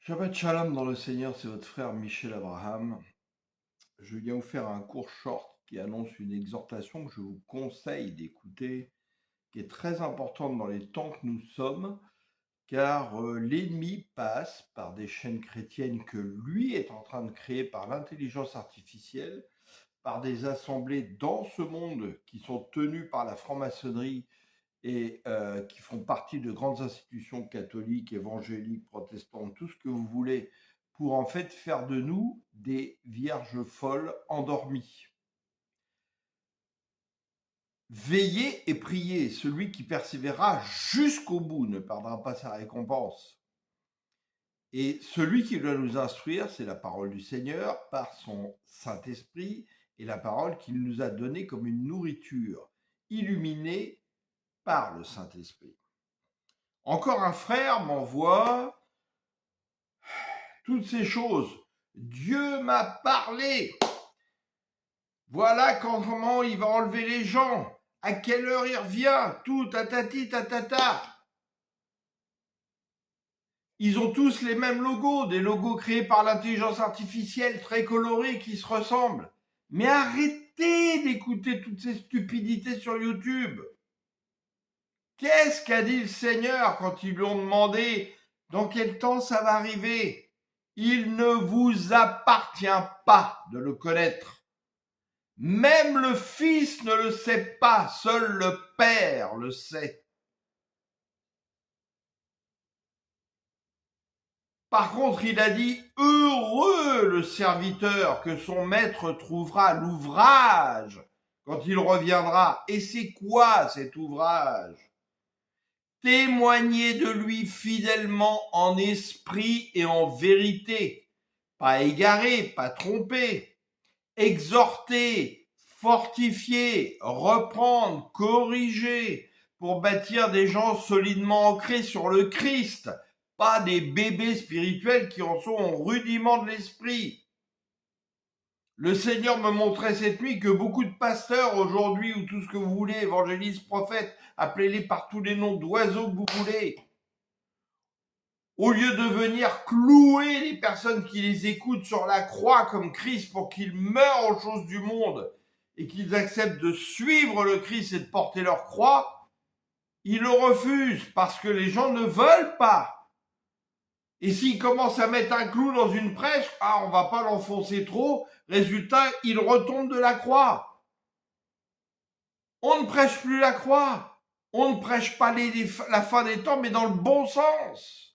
Shabbat Shalom dans le Seigneur, c'est votre frère Michel Abraham. Je viens vous faire un court short qui annonce une exhortation que je vous conseille d'écouter, qui est très importante dans les temps que nous sommes, car l'ennemi passe par des chaînes chrétiennes que lui est en train de créer par l'intelligence artificielle, par des assemblées dans ce monde qui sont tenues par la franc-maçonnerie et qui font partie de grandes institutions catholiques, évangéliques, protestantes, tout ce que vous voulez, pour en fait faire de nous des vierges folles endormies. Veillez et priez, celui qui persévérera jusqu'au bout ne perdra pas sa récompense. Et celui qui doit nous instruire, c'est la parole du Seigneur par son Saint-Esprit et la parole qu'il nous a donnée comme une nourriture, illuminée par le Saint-Esprit. Encore un frère m'envoie toutes ces choses. Dieu m'a parlé. Voilà comment il va enlever les gens. À quelle heure il revient. Tout, tatati, tatata. Ils ont tous les mêmes logos, des logos créés par l'intelligence artificielle, très colorés, qui se ressemblent. Mais arrêtez d'écouter toutes ces stupidités sur YouTube. Qu'est-ce qu'a dit le Seigneur quand ils lui ont demandé dans quel temps ça va arriver ? Il ne vous appartient pas de le connaître. Même le Fils ne le sait pas, seul le Père le sait. Par contre, il a dit « Heureux le serviteur que son maître trouvera l'ouvrage quand il reviendra. » Et c'est quoi cet ouvrage ? Témoigner de lui fidèlement en esprit et en vérité, pas égaré, pas trompé, exhorter, fortifier, reprendre, corriger, pour bâtir des gens solidement ancrés sur le Christ, pas des bébés spirituels qui en sont au rudiment de l'esprit. Le Seigneur me montrait cette nuit que beaucoup de pasteurs aujourd'hui, ou tout ce que vous voulez, évangélistes, prophètes, appelez-les par tous les noms d'oiseaux que vous voulez, au lieu de venir clouer les personnes qui les écoutent sur la croix comme Christ pour qu'ils meurent aux choses du monde et qu'ils acceptent de suivre le Christ et de porter leur croix, ils le refusent parce que les gens ne veulent pas. Et s'ils commencent à mettre un clou dans une prêche, on va pas l'enfoncer trop, résultat, il retombe de la croix. On ne prêche plus la croix. On ne prêche pas la fin des temps, mais dans le bon sens.